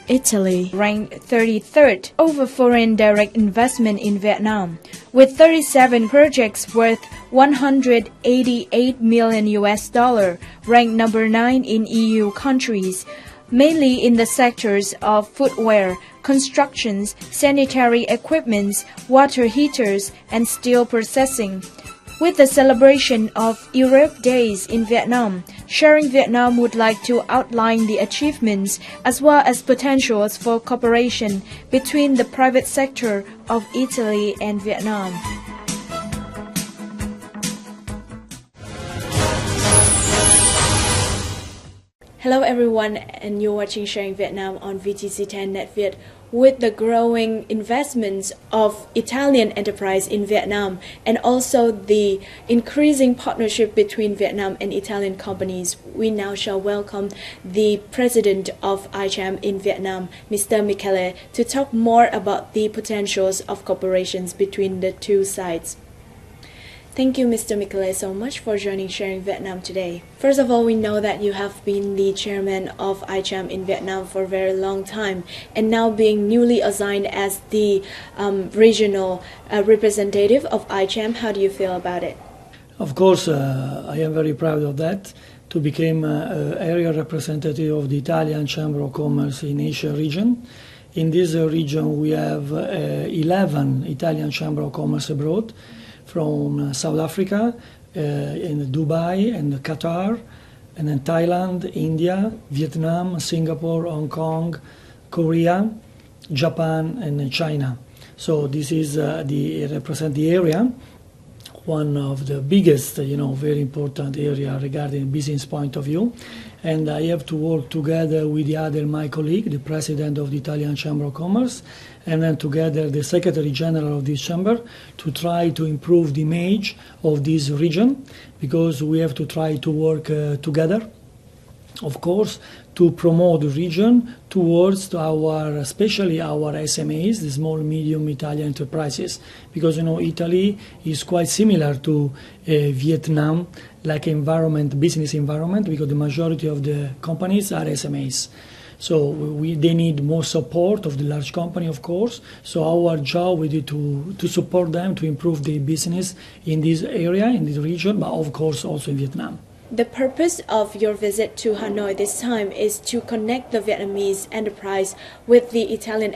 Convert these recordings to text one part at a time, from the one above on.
Italy ranked 33rd over foreign direct investment in Vietnam, with 37 projects worth $188 million, ranked number 9 in EU countries, mainly in the sectors of footwear, constructions, sanitary equipment, water heaters, and steel processing. With the celebration of Europe Days in Vietnam, Sharing Vietnam would like to outline the achievements as well as potentials for cooperation between the private sector of Italy and Vietnam. Hello everyone, and you're watching Sharing Vietnam on VTC 10 Net Viet. With the growing investments of Italian enterprise in Vietnam and also the increasing partnership between Vietnam and Italian companies, we now shall welcome the President of ICHAM in Vietnam, Mr. Michele, to talk more about the potentials of cooperations between the two sides. Thank you, Mr. Michele, so much for joining Sharing Vietnam today. First of all, we know that you have been the chairman of ICHAM in Vietnam for a very long time, and now being newly assigned as the regional representative of ICHAM, how do you feel about it? Of course, I am very proud of that, to become area representative of the Italian Chamber of Commerce in Asia region. In this region, we have 11 Italian Chamber of Commerce abroad, from South Africa, in Dubai and Qatar, and then Thailand, India, Vietnam, Singapore, Hong Kong, Korea, Japan, and China. So this is represent the area, one of the biggest, very important area regarding business point of view. And I have to work together with my colleague, the president of the Italian Chamber of Commerce, and then together the Secretary General of this chamber, to try to improve the image of this region, because we have to try to work together, of course, to promote the region towards especially our SMEs, the small, medium Italian enterprises, because Italy is quite similar to Vietnam, like business environment, because the majority of the companies are SMEs. So they need more support of the large company, of course. So our job will be to support them to improve their business in this area, in this region, but of course also in Vietnam. The purpose of your visit to Hanoi this time is to connect the Vietnamese enterprise with the Italian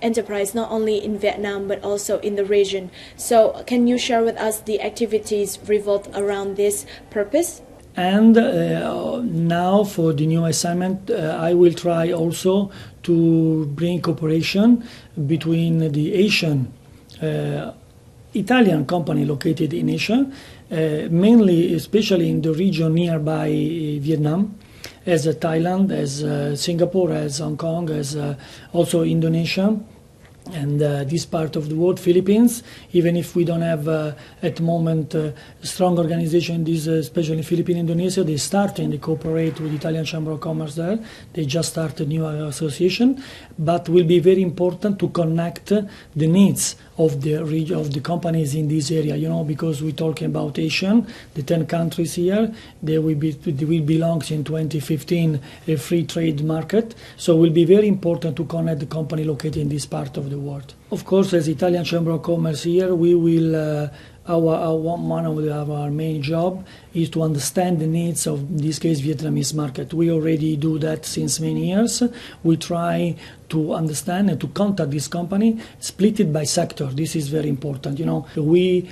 enterprise, not only in Vietnam but also in the region. So can you share with us the activities revolved around this purpose? And now for the new assignment, I will try also to bring cooperation between the Asian Italian company located in Asia, mainly, especially in the region nearby Vietnam, as Thailand, as Singapore, as Hong Kong, as also Indonesia, and this part of the world, Philippines, even if we don't have at the moment strong organization, especially Philippines, Indonesia, they start and they cooperate with Italian Chamber of Commerce there. They just started a new association, but will be very important to connect the needs of the region, of the companies in this area, because we're talking about Asian, the 10 countries here, they will belong in 2015 a free trade market, so it will be very important to connect the company located in this part of the world. Of course, as Italian Chamber of Commerce here, we will one of our main job is to understand the needs of, in this case, Vietnamese market. We already do that since many years. We try to understand and to contact this company, split it by sector. This is very important. We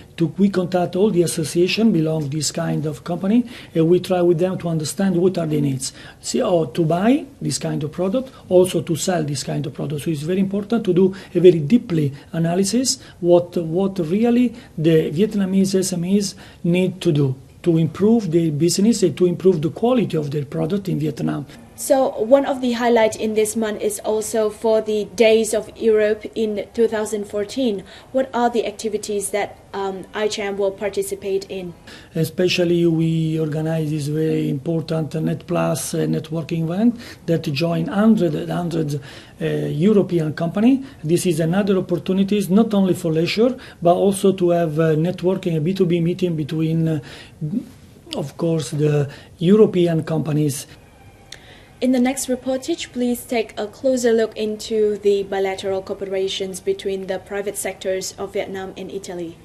contact all the association belong to this kind of company, and we try with them to understand what are the needs. To buy this kind of product, also to sell this kind of product. So it's very important to do a very deeply analysis what really the Vietnamese SMEs need to do to improve their business and to improve the quality of their product in Vietnam. So one of the highlights in this month is also for the Days of Europe in 2014. What are the activities that ICHAM will participate in? Especially we organize this very important Net Plus networking event that join 100 European company. This is another opportunity not only for leisure but also to have networking, a B2B meeting between, of course, the European companies. In the next reportage, please take a closer look into the bilateral cooperations between the private sectors of Vietnam and Italy.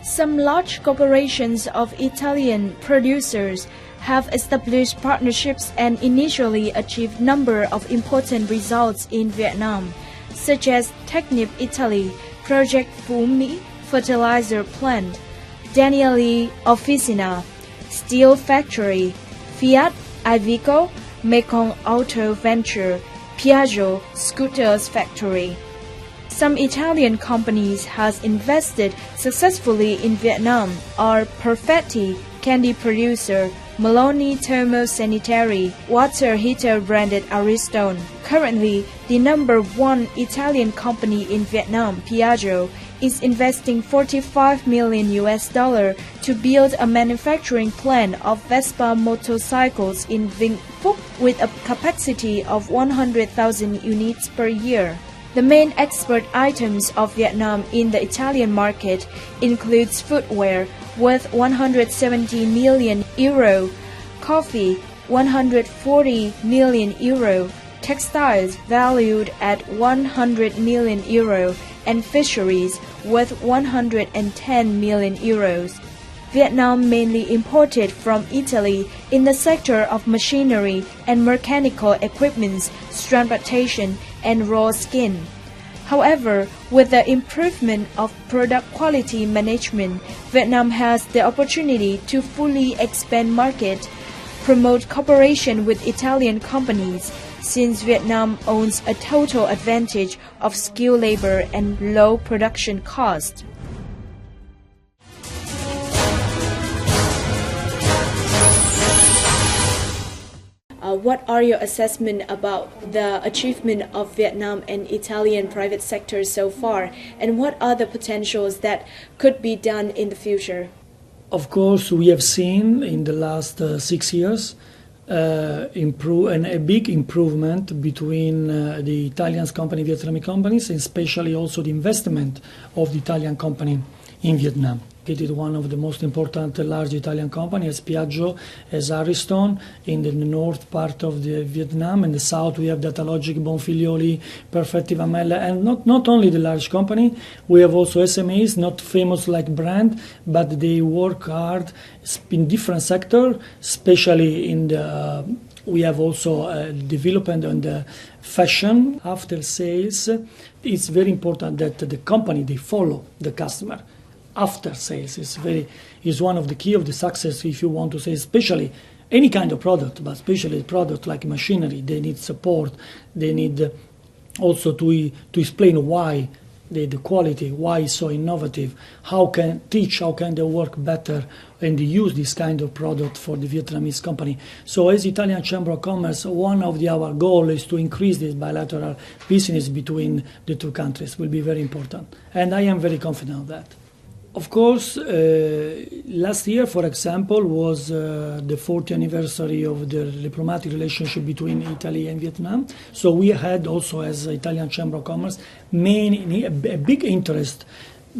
Some large corporations of Italian producers have established partnerships and initially achieved number of important results in Vietnam, such as Technip Italy, Project Phú Mỹ Fertilizer Plant, Danieli Officina, Steel Factory, Fiat, Iveco, Mekong Auto Venture, Piaggio Scooters Factory. Some Italian companies has invested successfully in Vietnam are Perfetti, candy producer, Maloney Thermosanitary, water heater branded Ariston. Currently, the number one Italian company in Vietnam, Piaggio, is investing $45 million to build a manufacturing plant of Vespa motorcycles in Vĩnh Phúc with a capacity of 100,000 units per year. The main export items of Vietnam in the Italian market includes footwear worth 170 million euro, coffee 140 million euro, textiles valued at 100 million euro, and fisheries worth 110 million euros. Vietnam mainly imported from Italy in the sector of machinery and mechanical equipments, transportation, and raw skin. However, with the improvement of product quality management, Vietnam has the opportunity to fully expand market, promote cooperation with Italian companies, since Vietnam owns a total advantage of skilled labor and low production cost. What are your assessment about the achievement of Vietnam and Italian private sectors so far, and what are the potentials that could be done in the future? Of course, we have seen in the last 6 years a big improvement between the Italian company, Vietnamese companies, and especially also the investment of the Italian company in Vietnam. It is one of the most important large Italian companies, as Piaggio, as Ariston, in the north part of the Vietnam. In the south, we have Datalogic, Bonfiglioli, Perfetti Vamella, and not only the large company, we have also SMEs, not famous like brand, but they work hard in different sectors, especially in the we have also development on the fashion after sales. It's very important that the company, they follow the customer. After sales is one of the key of the success, if you want to say, especially any kind of product, but especially a product like machinery. They need support. They need also to explain why the quality, why it's so innovative, how can they work better and use this kind of product for the Vietnamese company. So as Italian Chamber of Commerce, one of our goals is to increase this bilateral business between the two countries. Will be very important. And I am very confident of that. Of course, last year, for example, was the 40th anniversary of the diplomatic relationship between Italy and Vietnam. So we had also, as Italian Chamber of Commerce, a big interest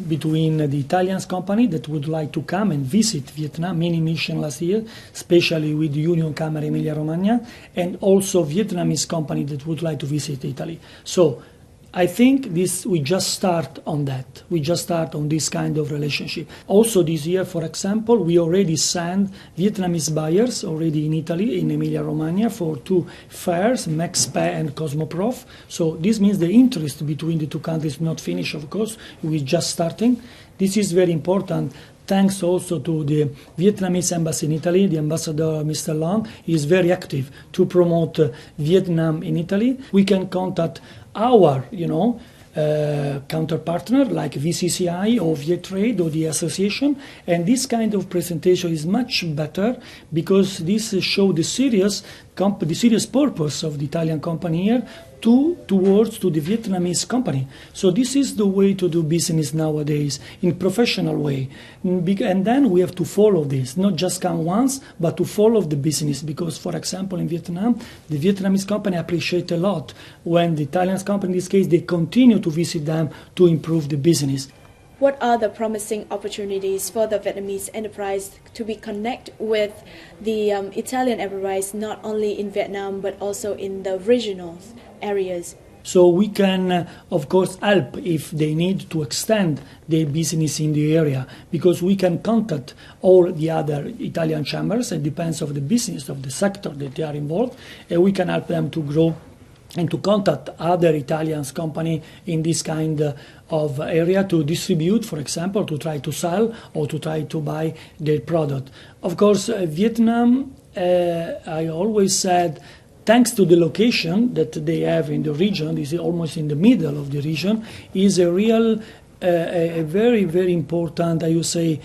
between the Italian company that would like to come and visit Vietnam, many mission last year, especially with the Union Camera Emilia-Romagna, and also Vietnamese company that would like to visit Italy. So I think we just start on that. We just start on this kind of relationship. Also this year, for example, we already sent Vietnamese buyers already in Italy, in Emilia-Romagna, for 2 fairs, Mexpa and Cosmoprof. So this means the interest between the two countries is not finished, of course. We're just starting. This is very important. Thanks also to the Vietnamese embassy in Italy, the ambassador Mr. Long is very active to promote Vietnam in Italy. We can contact our, counterpartner like VCCI or Vietrade or the association, and this kind of presentation is much better because this shows the serious purpose of the Italian company here towards the Vietnamese company. So this is the way to do business nowadays in professional way, and then we have to follow this, not just come once, but to follow the business. Because, for example, in Vietnam, the Vietnamese company appreciate a lot when the Italian company, in this case, they continue to visit them to improve the business. what are the promising opportunities for the Vietnamese enterprise to be connected with the Italian enterprise, not only in Vietnam but also in the regional areas? So we can, of course, help if they need to extend their business in the area, because we can contact all the other Italian chambers. It depends on the business of the sector that they are involved, and we can help them to grow and to contact other Italian companies in this kind of area to distribute, for example, to try to sell or to try to buy their product. Of course, Vietnam, I always said, thanks to the location that they have in the region, this is almost in the middle of the region, is a real, a very, very important, I would say,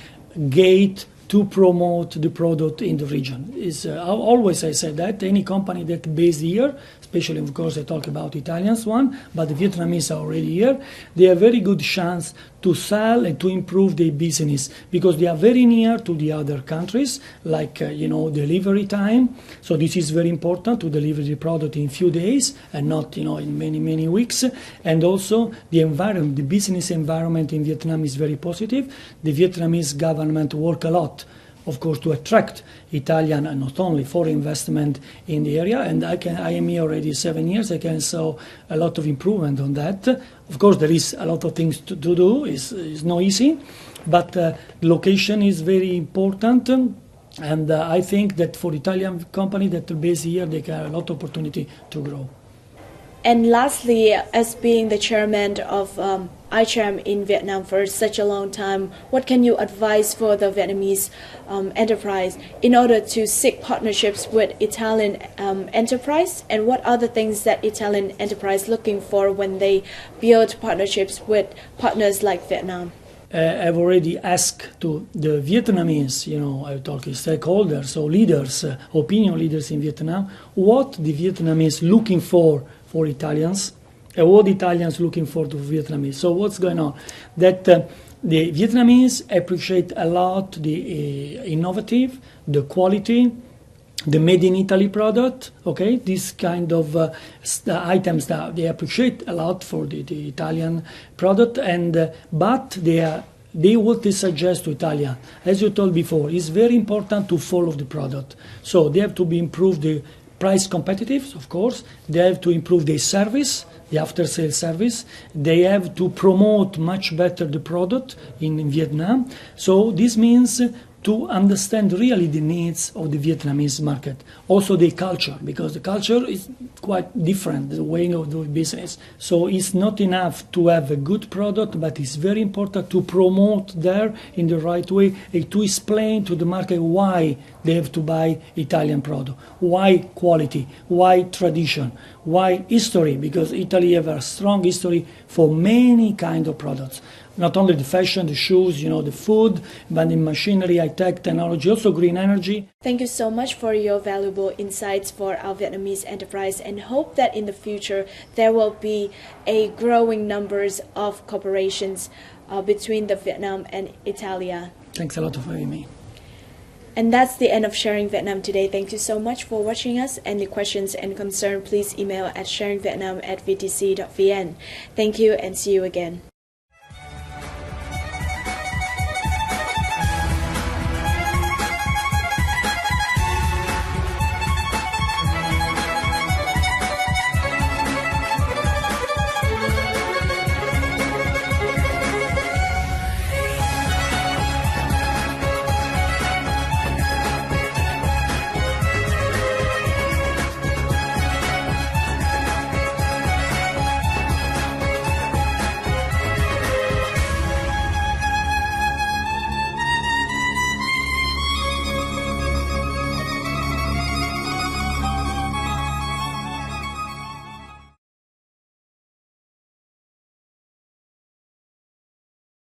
gate to promote the product in the region. Always I said that any company that based here, especially of course I talk about Italians one, but the Vietnamese are already here, they have very good chance to sell and to improve their business because they are very near to the other countries, like delivery time. So this is very important to deliver the product in few days and not in many weeks. And also the environment, the business environment in Vietnam is very positive. The Vietnamese government work a lot, of course, to attract Italian and not only foreign investment in the area. And I am here already 7 years. I can show a lot of improvement on that. Of course, there is a lot of things to do. It's not easy, but location is very important. And I think that for Italian company that are based here, they have a lot of opportunity to grow. And lastly, as being the chairman of ICHAM in Vietnam for such a long time, what can you advise for the Vietnamese enterprise in order to seek partnerships with Italian enterprise? And what are the things that Italian enterprise looking for when they build partnerships with partners like Vietnam? I've already asked to the Vietnamese, I talk to stakeholders or leaders, opinion leaders in Vietnam, what the Vietnamese looking for Italians, and what Italians looking for to Vietnamese. So what's going on? That the Vietnamese appreciate a lot the innovative, the quality, the made in Italy product. Okay, this kind of items that they appreciate a lot for the Italian product, and but they what they suggest to Italian, as you told before, is very important to follow the product. So they have to be improved the price competitive, of course. They have to improve their service, the after-sales service. They have to promote much better the product in Vietnam. So this means to understand really the needs of the Vietnamese market. Also the culture, because the culture is quite different, the way of doing business. So it's not enough to have a good product, but it's very important to promote there in the right way and to explain to the market why they have to buy Italian product, why quality, why tradition, why history, because Italy have a strong history for many kind of products. Not only the fashion, the shoes, the food, but the machinery, high-tech technology, also green energy. Thank you so much for your valuable insights for our Vietnamese enterprise, and hope that in the future there will be a growing numbers of cooperations between the Vietnam and Italia. Thanks a lot for having me. And that's the end of Sharing Vietnam today. Thank you so much for watching us. Any questions and concern, please email at sharingvietnam@vtc.vn. Thank you and see you again.